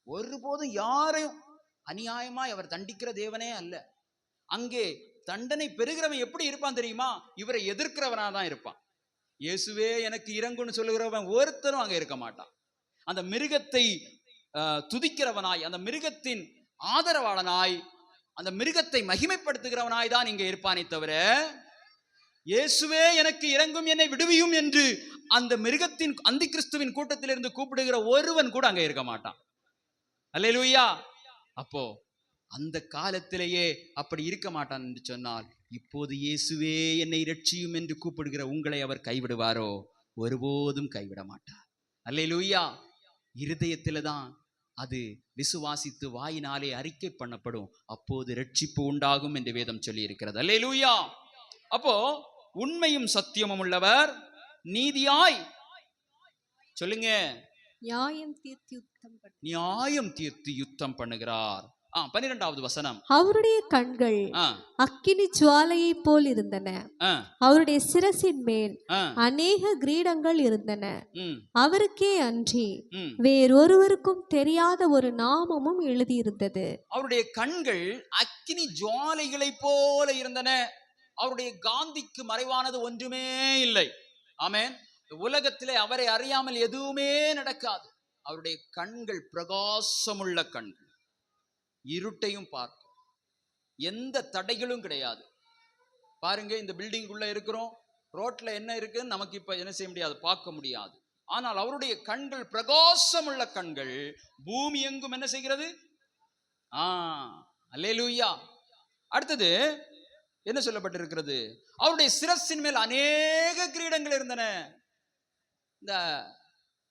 [SPEAKER 1] ஒருபோதும் யாரையும் அநியாயமாய் அவர் தண்டிக்கிற தேவனே அல்ல. அங்கே தண்டனை பெறுகிறவன் எப்படி இருப்பான் தெரியுமா? இவரை எதிர்க்கிறவனா தான் இருப்பான். இயேசுவே எனக்கு இறங்குன்னு சொல்லுகிறவன் ஒருத்தரும் அங்க இருக்க மாட்டான். அந்த மிருகத்தை துதிக்கிறவனாய், அந்த மிருகத்தின் ஆதரவாளனாய், அந்த மிருகத்தை மகிமைப்படுத்துகிறவனாய் தான் இங்க இருப்பானே தவிர, இயேசுவே எனக்கு இறங்கும், என்னை விடுவியும் என்று அந்த மிருகத்தின் அந்தி கிறிஸ்துவின் கூட்டத்திலிருந்து கூப்பிடுகிற ஒருவன் கூட அங்க இருக்க மாட்டான். அல்லேலூயா. அப்போ அந்த காலத்திலேயே அப்படி இருக்க மாட்டான் என்று சொன்னால், இப்போது இயேசுவே என்னை இரட்சியும் என்று கூப்பிடுகிற உங்களை அவர் கைவிடுவாரோ? ஒருபோதும் கைவிட மாட்டார். அல்லேலூயா. இருதயத்தில தான் அது விசுவாசித்து வாயினாலே அறிக்கை பண்ணப்படும். அப்போது இரட்சிப்பு உண்டாகும் என்று வேதம் சொல்லி இருக்கிறது. அல்லேலூயா. அப்போ உண்மையும் சத்தியமும் உள்ளவர் நீதியாய் சொல்லுங்க, நியாயம் தீர்த்து யுத்தம் பண்ணுகிறார். 12வது வசனம்.
[SPEAKER 2] அவருடைய கண்கள் அக்கினி ஜுவாலையை போல் இருந்தன, அவருடைய சிரசின் மேல் அநேக கிரீடங்கள் இருந்தன. அவருக்கே அன்றி வேறொருவருக்கும் தெரியாத ஒரு நாமமும் எழுதியிருந்தது.
[SPEAKER 1] அவருடைய கண்கள் அக்கினி ஜுவாலைகளை போல இருந்தன. அவருடைய காந்திக்கு மறைவானது ஒன்றுமே இல்லை. ஆமென். உலகத்திலே அவரை அறியாமல் எதுவுமே நடக்காது. அவருடைய கண்கள் பிரகாசமுள்ள கண்கள், இருட்டையும் பார்க்கும், எந்த தடைகளும் கிடையாது. பாருங்க, இந்த பில்டிங் உள்ள இருக்கிறோம், ரோட்ல என்ன இருக்குன்னு நமக்கு இப்ப என்ன செய்ய முடியாது, பார்க்க முடியாது. ஆனால் அவருடைய கண்கள் பிரகாசமுள்ள கண்கள், பூமி எங்கும் என்ன செய்கிறது? அல்லேலூயா. அடுத்தது என்ன சொல்லப்பட்டிருக்கிறது? அவருடைய சிரசின் மேல் அநேக கிரீடங்கள் இருந்தன. இந்த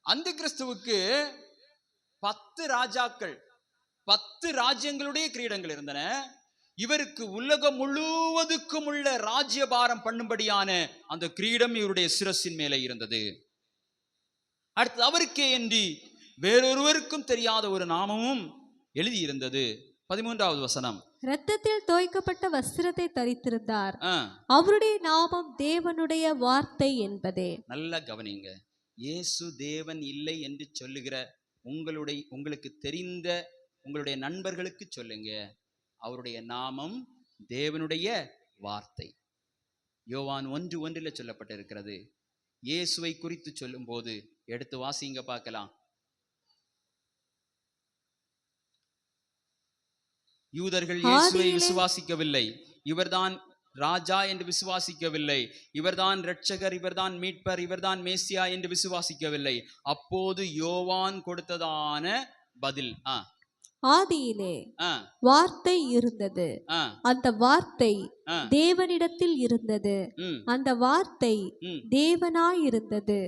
[SPEAKER 1] அந்தி கிறிஸ்துவுக்கு 10 ராஜாக்கள், 10 ராஜ்யங்களுடைய கிரீடங்கள் இருந்தன. இவருக்கு உலகம் முழுவதுக்கும் உள்ள ராஜ்யபாரம் பண்ணும்படியான அந்த கிரீடம் இவருடைய சிரசின் மேலே இருந்தது. அடுத்து அவருக்கே என்று வேறொருவருக்கும் தெரியாத ஒரு நாமமும் எழுதியிருந்தது. 13வது வசனம்.
[SPEAKER 2] இரத்தத்தில் தோய்க்கப்பட்ட வஸ்திரத்தை தரித்திருந்தார், அவருடைய நாமம் தேவனுடைய வார்த்தை என்பதே.
[SPEAKER 1] நல்ல கவனிங்க. இயேசு தேவன் இல்லை என்று சொல்லுகிற உங்களுக்கு தெரிந்த உங்களுடைய நண்பர்களுக்கு சொல்லுங்க, அவருடைய நாமம் தேவனுடைய வார்த்தை. யோவான் 1:1 சொல்லப்பட்டிருக்கிறது. இயேசுவை குறித்து சொல்லும் போது எடுத்து வாசிங்க பார்க்கலாம். யூதர்கள் இயேசுவை விசுவாசிக்கவில்லை, இவர்தான் ராஜா என்று விசுவாசிக்கவில்லை, இவர்தான் இரட்சகர், இவர்தான் மீட்பர், இவர்தான் மேசியா என்று விசுவாசிக்கவில்லை. அப்போது யோவான் கொடுத்ததான பதில்,
[SPEAKER 2] ஆதியிலே வார்த்தை இருந்தது, அந்த வார்த்தை தேவனிடத்தில் இருந்தது, அந்த வார்த்தை தேவனாய் இருந்தது,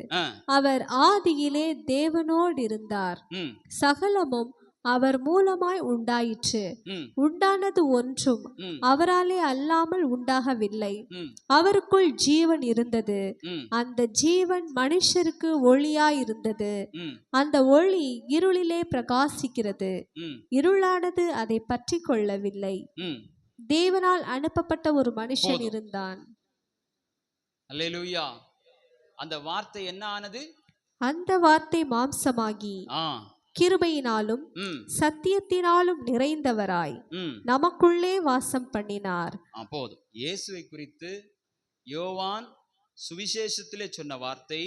[SPEAKER 2] அவர் ஆதியிலே தேவனோடு இருந்தார், சகலமும் அவர் மூலமாய் உண்டாயிற்று, உண்டானது ஒன்றும் அவராலே அல்லாமல் உண்டாகவில்லை. அவருக்குள் ஜீவன் இருந்தது, அந்த ஜீவன் மனுஷருக்கு ஒளியாய் இருந்தது, அந்த ஒளி இருளிலே பிரகாசிக்கிறது, இருளானது அதை பற்றி கொள்ளவில்லை. தேவனால் அனுப்பப்பட்ட ஒரு மனுஷன் இருந்தான்.
[SPEAKER 1] அல்லேலூயா. அந்த வார்த்தை என்ன ஆனது? அந்த
[SPEAKER 2] வார்த்தை மாம்சமாகி கிருபையினாலும் சத்தியத்தினாலும் நிறைந்தவராய் நமக்குள்ளே வாசம் பண்ணினார்.
[SPEAKER 1] போதும். இயேசுவை குறித்து யோவான் சுவிசேஷத்திலே சொன்ன வார்த்தை,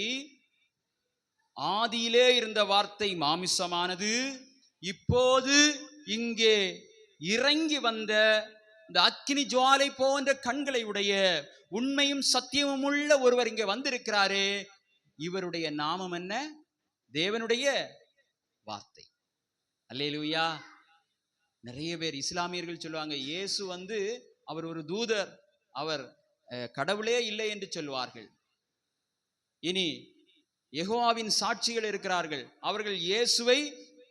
[SPEAKER 1] ஆதியிலே இருந்த வார்த்தை மாமிசமானது, இப்போது இங்கே இறங்கி வந்த இந்த அக்கினி ஜுவாலை போன்ற கண்களை உடைய உண்மையும் சத்தியமும் உள்ள ஒருவர் இங்கே வந்திருக்கிறாரே. இவருடைய நாமம் என்ன? தேவனுடைய வார்த்தை. அல்லேலூயா. நிறைய பேர் இஸ்லாமியர்கள் சொல்லுவாங்க, இயேசு அவர் ஒரு தூதர், அவர் கடவுளே இல்லை என்று சொல்வார்கள். இனி யெகோவாவின் சாட்சிகள் இருக்கிறார்கள், அவர்கள் இயேசுவை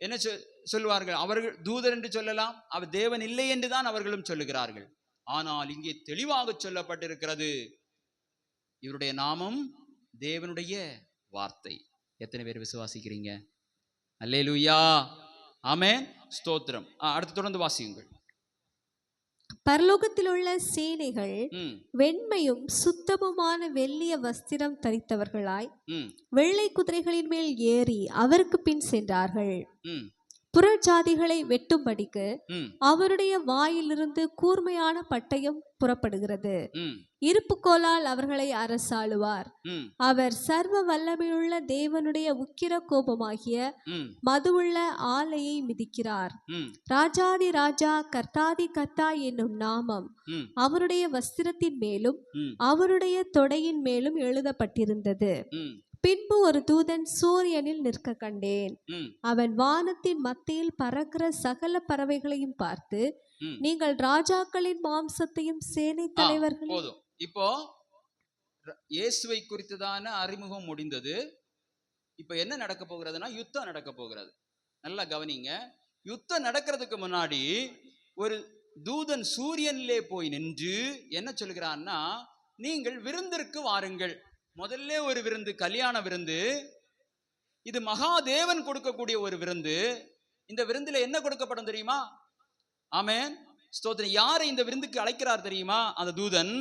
[SPEAKER 1] என்ன சொல்வார்கள்? அவர்கள் தூதர் என்று சொல்லலாம், அவர் தேவன் இல்லை என்று தான் அவர்களும் சொல்லுகிறார்கள். ஆனால் இங்கே தெளிவாக சொல்லப்பட்டிருக்கிறது, இவருடைய நாமம் தேவனுடைய வார்த்தை. எத்தனை பேர் விசுவாசிக்கிறீங்க? அல்லேலூயா. ஆமென். ஸ்தோத்திரம். அடுத்து தொடர்ந்து வாசியுங்கள்.
[SPEAKER 2] பரலோகத்தில் உள்ள சேனைகள் வெண்மையும் சுத்தமுமான வெள்ளிய வஸ்திரம் தரித்தவர்களாய் வெள்ளை குதிரைகளின் மேல் ஏறி அவருக்கு பின் சென்றார்கள். புறஜாதிகளை வெட்டும்படிக்கு அவருடைய வாயிலிருந்து கூர்மையான பட்டயம் புறப்படுகிறது. இருப்புக்கோலால் அவர்களை அரசாளுவார். அவர் சர்வ வல்லமையுள்ள தேவனுடைய உக்கிர கோபமாகிய மதுவுள்ள ஆலையை மிதிக்கிறார். ராஜாதி ராஜா கர்த்தாதி கர்த்தா என்னும் நாமம் அவருடைய வஸ்திரத்தின் மேலும் அவருடைய தொடையின் மேலும் எழுதப்பட்டிருந்தது. பின்பு ஒரு தூதன் சூரியனில் நிற்க கண்டேன். அவன் வானத்தின் மத்தியில் பறக்கிற சகல பறவைகளையும் பார்த்து, நீங்கள் ராஜாக்களின் மாம்சத்தையும் சேனை தலைவர்கள்.
[SPEAKER 1] போதும். இப்போ இயேசுவை குறித்ததான அறிமுகம் முடிந்தது. இப்ப என்ன நடக்க போகிறதுனா யுத்தம் நடக்க போகிறது. நல்லா கவனிங்க. யுத்தம் நடக்கிறதுக்கு முன்னாடி ஒரு தூதன் சூரியனிலே போய் நின்று என்ன சொல்கிறான்னா, நீங்கள் விருந்திற்கு வாருங்கள். முதல்ல ஒரு விருந்து, கல்யாண விருந்து. இது மகாதேவன் கொடுக்கக்கூடிய ஒரு விருந்து. இந்த விருந்துல என்ன கொடுக்கப்படும் தெரியுமா? ஆமென், ஸ்தோத்திரம். யாரை இந்த விருந்துக்கு அழைக்கிறார் தெரியுமா? அந்த தூதன்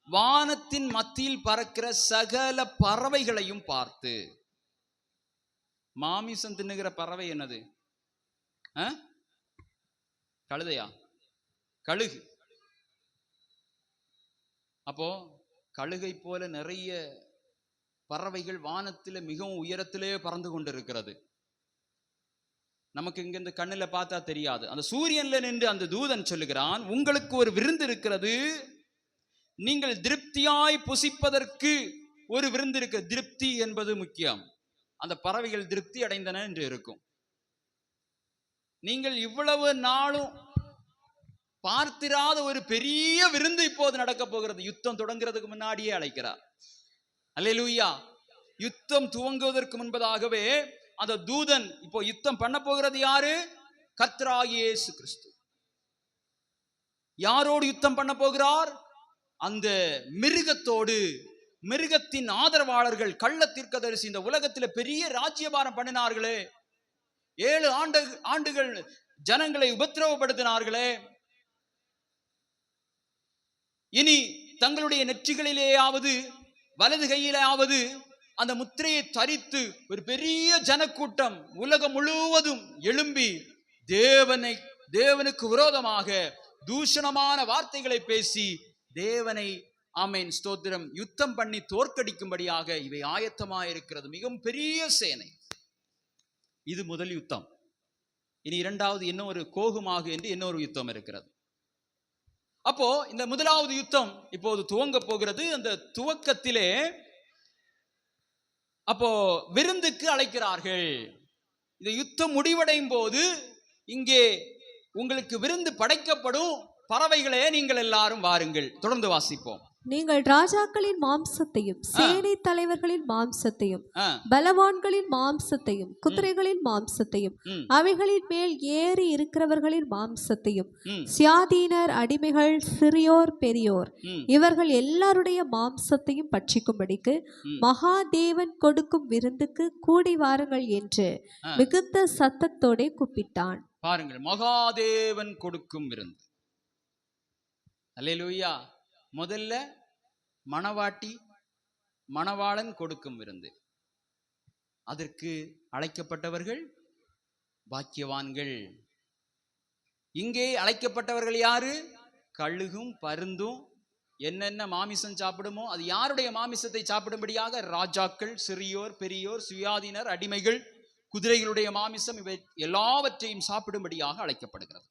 [SPEAKER 1] வானத்தின் மத்தியில் பறக்கிற சகல பறவைகளையும் பார்த்து. மாமிசம் தின்னுகிற பறவை என்னது? கழுதையா? கழுகு. அப்போ கழுகை போல நிறைய பறவைகள் வானத்தில் மிகவும் உயரத்திலே பறந்து கொண்டிருக்கிறது. நமக்கு இங்க இந்த கண்ணுல பார்த்தா தெரியாது. அந்த சூரியன்ல நின்று அந்த தூதன் சொல்லுகிறான், உங்களுக்கு ஒரு விருந்து இருக்கிறது. நீங்கள் திருப்தியாய் புசிப்பதற்கு ஒரு விருந்து இருக்கு. திருப்தி என்பது முக்கியம். அந்த பறவைகள் திருப்தி அடைந்தன என்று இருக்கும். நீங்கள் இவ்வளவு நாளும் பார்த்திராத ஒரு பெரிய விருந்து இப்போது நடக்க போகிறது. யுத்தம் தொடங்குறதுக்கு முன்னாடியே அழைக்கிறார். அல்லேலூயா. யுத்தம் துவங்குவதற்கு முன்பதாகவே அந்த தூதன் இப்போ யுத்தம் பண்ண போகிறது யாரு? கர்த்தராகிய இயேசு கிறிஸ்து. யாரோடு யுத்தம் பண்ண போகிறார்? அந்த மிருகத்தோடு. மிருகத்தின் ஆதரவாளர்கள், கள்ள தீர்க்கதரிசி, இந்த உலகத்தில் பெரிய ராஜ்யபாரம் பண்ணினார்களே, 7 ஆண்டுகள் ஜனங்களை உபத்திரவப்படுத்தினார்களே, இனி தங்களுடைய நெற்றிகளிலேயாவது வலது கையிலாவது அந்த முத்திரையை தரித்து ஒரு பெரிய ஜனக்கூட்டம் உலகம் முழுவதும் எழும்பி தேவனுக்கு விரோதமாக தூஷணமான வார்த்தைகளை பேசி தேவனை, ஆமென், ஸ்தோத்திரம், யுத்தம் பண்ணி தோற்கடிக்கும்படியாக இவை ஆயத்தமாயிருக்கிறது. மிகவும் பெரிய சேனை. இது முதல் யுத்தம். இனி இரண்டாவது இன்னொரு கோகுமாக என்று இன்னொரு யுத்தம் இருக்கிறது. அப்போ இந்த முதலாவது யுத்தம் இப்போது துவங்க போகிறது. அந்த துவக்கத்திலே அப்போ விருந்துக்கு அழைக்கிறார்கள். இந்த யுத்தம் முடிவடையும் போது இங்கே உங்களுக்கு விருந்து படைக்கப்படும். பறவைகளே, நீங்கள் எல்லாரும் வாருங்கள். தொடர்ந்து வாசிப்போம்.
[SPEAKER 2] நீங்கள் ராஜாக்களின் மாம்சத்தையும் சேனை தலைவர்களின் மாம்சத்தையும் பலவான்களின் மாம்சத்தையும் குதிரைகளின் மாம்சத்தையும் அவைகளின் மேல் ஏறி இருக்கிறவர்களின் மாம்சத்தையும் சுயாதீனர், அடிமைகள், சிறியோர், பெரியோர் இவர்கள் எல்லாருடைய மாம்சத்தையும் பட்சிக்கும்படிக்கு மகாதேவன் கொடுக்கும் விருந்துக்கு கூடி வாருங்கள் என்று மிகுந்த சத்தத்தோட கூப்பிட்டான்.
[SPEAKER 1] பாருங்கள், மகாதேவன் கொடுக்கும் விருந்து. அல்லேலூயா. முதல்ல மணவாட்டி மணவாளன் கொடுக்கும் விருந்து. அதற்கு அழைக்கப்பட்டவர்கள் பாக்கியவான்கள். இங்கே அழைக்கப்பட்டவர்கள் யாரு? கழுகும் பருந்தும் என்னென்ன மாமிசம் சாப்பிடுமோ அது யாருடைய மாமிசத்தை சாப்பிடும்படியாக? ராஜாக்கள், சிறியோர், பெரியோர், சுயாதீனர், அடிமைகள், குதிரைகளுடைய மாமிசம், இவை எல்லாவற்றையும் சாப்பிடும்படியாக அழைக்கப்படுகிறது.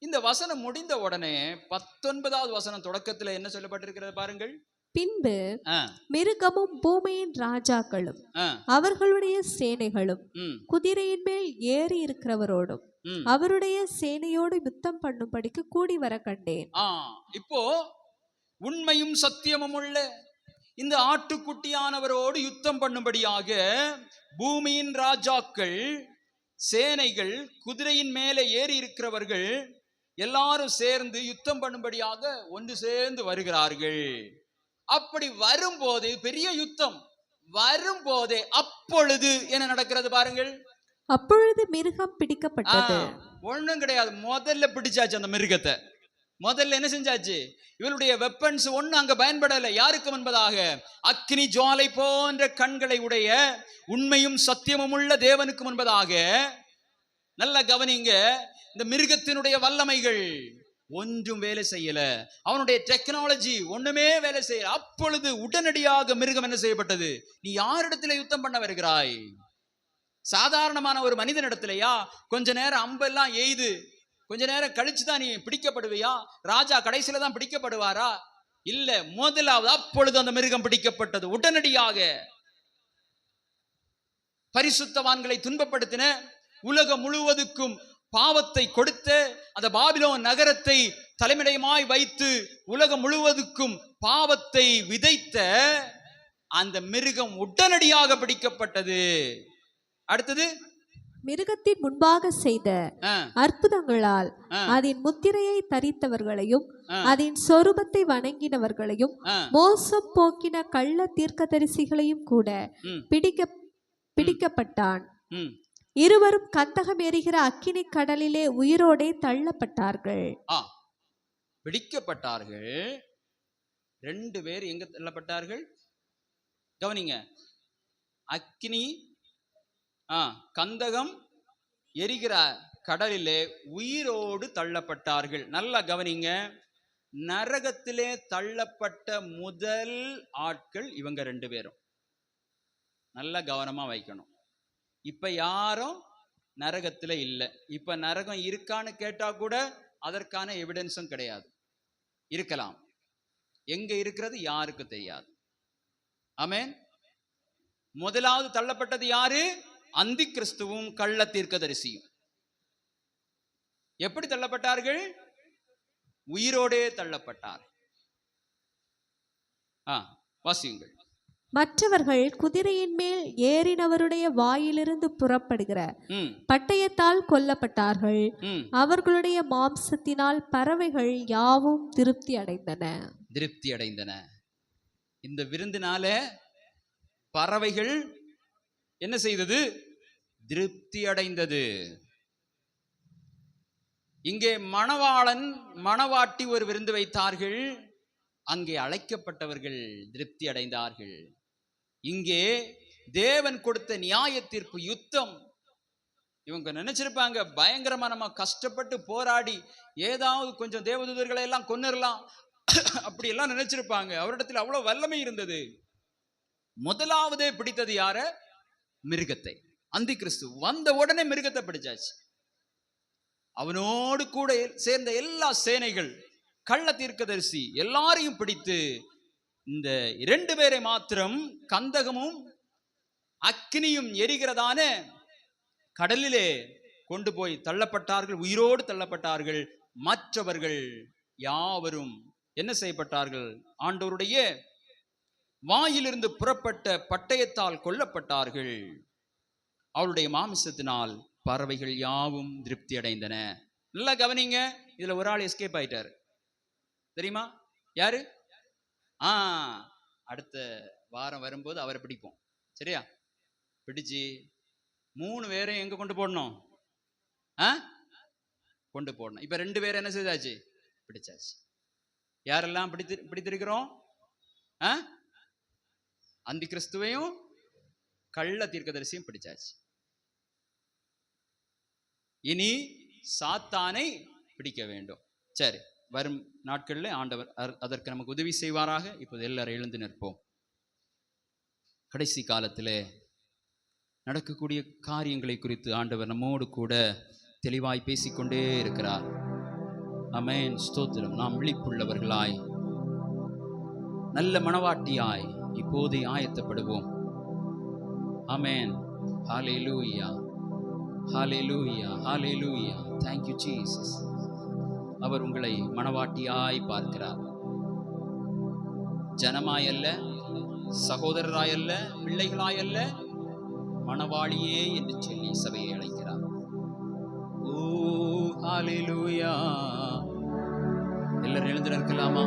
[SPEAKER 1] இந்த வசனம் முடிந்த உடனே 19வது வசனம் தொடக்கத்தில் என்ன சொல்லப்பட்டிருக்கிறது பாருங்கள்.
[SPEAKER 2] பின்பு மிருகமும் பூமியின் ராஜாக்களும் அவர்களுடைய சேனைகளும் குதிரையின் மேல் ஏறி இருக்கிறவரோடும் அவருடைய சேனையோடு யுத்தம் பண்ணும்படிக்கு கூடி வர கண்டேன்.
[SPEAKER 1] இப்போ உண்மையும் சத்தியமும் உள்ள இந்த ஆட்டுக்குட்டியானவரோடு யுத்தம் பண்ணும்படியாக பூமியின் ராஜாக்கள், சேனைகள், குதிரையின் மேலே ஏறி இருக்கிறவர்கள் எல்லாரும் சேர்ந்து யுத்தம் பண்ணும்படியாக ஒன்று சேர்ந்து வருகிறார்கள். அப்படி வரும்போது, பெரிய யுத்தம் வரும்போதே அப்பொழுது என்ன நடக்கிறது பாருங்கள்.
[SPEAKER 2] அப்பொழுது மிருகம் பிடிக்கப்பட்டது.
[SPEAKER 1] ஒண்ணும் கிடையாது, முதல்ல பிடிச்சாச்சு அந்த மிருகத்தை. முதல்ல என்ன செஞ்சாச்சு? இவளுடைய வெப்பன்ஸ் ஒண்ணு அங்க பயன்படல. யாருக்கு முன்பதாக? அக்கினி ஜுவாலை போன்ற கண்களை உடைய உண்மையும் சத்தியமும் உள்ள தேவனுக்கு முன்பதாக. நல்ல கவனிங்க, இந்த மிருகத்தினுடைய வல்லமைகள் ஒன்றும் வேலை செய்யல, அவனுடைய டெக்னாலஜி ஒண்ணுமே வேலை செய்யல. அப்பொழுது உடனடியாக மிருகம் என்ன செய்யப்பட்டது? நீ யாரிடத்துல யுத்தம் பண்ண வருகிறாய்? சாதாரணமான ஒரு மனிதனிடத்திலையா? கொஞ்ச நேரம் அம்பெல்லாம் எய்து கொஞ்ச நேரம் கழிச்சுதான் நீ பிடிக்கப்படுவியா? ராஜா கடைசியில தான் பிடிக்கப்படுவாரா? இல்ல, முதலாவது அப்பொழுது அந்த மிருகம் பிடிக்கப்பட்டது. உடனடியாக பரிசுத்தவான்களை துன்பப்படுத்தின, உலகம் முழுவதுக்கும் பாவத்தை கொடுத்த அந்த பாபிலோன் நகரத்தை தலைமையிடமாய் வைத்து உலகம் முழுவதுக்கும் பாவத்தை விதைத்த அந்த மிருகம் உடனடியாக பிடிக்கப்பட்டது. அடுத்தது,
[SPEAKER 2] மிருகத்தின் முன்பாக செய்த அற்புதங்களால் அதன் முத்திரையை தரித்தவர்களையும் அதன் சொரூபத்தை வணங்கினவர்களையும் மோசம் போக்கின கள்ள தீர்க்கதரிசிகளையும் கூட பிடிக்கப்பட்டான். இருவரும் கந்தகம் எரிகிற அக்கினி கடலிலே உயிரோடே தள்ளப்பட்டார்கள்.
[SPEAKER 1] பிடிக்கப்பட்டார்கள். 2 பேர் எங்க தள்ளப்பட்டார்கள்? கவனிங்க, அக்கினி கந்தகம் எரிகிற கடலிலே உயிரோடு தள்ளப்பட்டார்கள். நல்லா கவனிங்க, நரகத்திலே தள்ளப்பட்ட முதல் ஆட்கள் இவங்க 2 பேரும். நல்லா கவனமா வைக்கணும். இப்ப யாரும் நரகத்துல இல்லை. இப்ப நரகம் இருக்கான்னு கேட்டா கூட அதற்கான எவிடன்ஸும் கிடையாது. இருக்கலாம், எங்க இருக்கிறது யாருக்கு தெரியாது. ஆமென். முதலாவது தள்ளப்பட்டது யாரு? அந்தி கிறிஸ்துவும் கள்ள தீர்க்கதரிசியும். எப்படி தள்ளப்பட்டார்கள்? உயிரோடே தள்ளப்பட்டார். வாசியுங்கள்.
[SPEAKER 2] மற்றவர்கள் குதிரையின் மேல் ஏறினவருடைய வாயிலிருந்து புறப்படுகிற பட்டயத்தால் கொல்லப்பட்டார்கள். அவர்களுடைய மாம்சத்தினால் பறவைகள் யாவும் திருப்தி அடைந்தன.
[SPEAKER 1] இந்த விருந்தினால பறவைகள் என்ன செய்தது? திருப்தி அடைந்தது. இங்கே மணவாளன் மணவாட்டி ஒரு விருந்து வைத்தார்கள். அங்கே அழைக்கப்பட்டவர்கள் திருப்தி அடைந்தார்கள். இங்கே தேவன் கொடுத்த நியாய தீர்ப்பு யுத்தம். இவங்க நினைச்சிருப்பாங்க, பயங்கரமா நம்ம கஷ்டப்பட்டு போராடி ஏதாவது கொஞ்சம் தேவதூதர்களை எல்லாம் கொன்னிரலாம் அப்படி எல்லாம் நினைச்சிருப்பாங்க. அவரிடத்தில் அவ்வளவு வல்லமை இருந்தது. முதலாவதே பிடித்தது யார? மிருகத்தை. அந்தி கிறிஸ்து வந்த உடனே மிருகத்தை பிடிச்சாச்சு. அவனோடு கூட சேர்ந்த எல்லா சேனைகள், கள்ள தீர்க்கதரிசி எல்லாரையும் பிடித்து இந்த 2 பேரை மாத்திரம் கந்தகமும் அக்னியும் எரிகிறதான கடலிலே கொண்டு போய் தள்ளப்பட்டார்கள். உயிரோடு தள்ளப்பட்டார்கள். மற்றவர்கள் யாவரும் என்ன செய்யப்பட்டார்கள்? ஆண்டவருடைய வாயிலிருந்து புறப்பட்ட பட்டயத்தால் கொல்லப்பட்டார்கள். அவருடைய மாமிசத்தினால் பறவைகள் யாவும் திருப்தி அடைந்தன. நல்லா கவனிங்க, இதுல ஒரு ஆள் எஸ்கேப் ஆயிட்டாரு. தெரியுமா யாரு? அடுத்த வாரம் வரும்போது அவரை பிடிப்போம். சரியா? பிடிச்சு 3 பேரையும் எங்க கொண்டு போடணும்? கொண்டு போடணும். இப்ப 2 பேரை என்ன செய்தாச்சு? பிடிச்சாச்சு. யாரெல்லாம் பிடித்திருக்கிறோம்? அந்தி கிறிஸ்துவையும் கள்ள தீர்க்கதரிசியும் பிடிச்சாச்சு. இனி சாத்தானை பிடிக்க வேண்டும். சரி, வரும் நாட்களில் ஆண்டவர் அதற்கு நமக்கு உதவி செய்வாராக. இப்போது எல்லாரும் எழுந்து நிற்போம். கடைசி காலத்தில் நடக்கக்கூடிய காரியங்களை குறித்து ஆண்டவர் நம்மோடு கூட தெளிவாய் பேசிக்கொண்டே இருக்கிறார். ஆமென், ஸ்தோத்திரம். நாம் விழிப்புள்ளவர்களாய் நல்ல மணவாட்டியாய் இப்போதே ஆயத்தப்படுவோம். ஆமென். ஹல்லேலூயா, ஹல்லேலூயா, ஹல்லேலூயா. Thank you Jesus. அவர் உங்களை மணவாட்டியாய் பார்க்கிறார். ஜனமாயல்ல, சகோதரராயல்ல, பிள்ளைகளாயல்ல, மணவாளியே என்று சொல்லி சபையை அழைக்கிறார். ஓ ஹல்லேலூயா. எல்லாரும் எழுந்து நிற்கலாமா?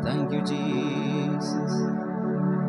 [SPEAKER 1] Thank you Jesus.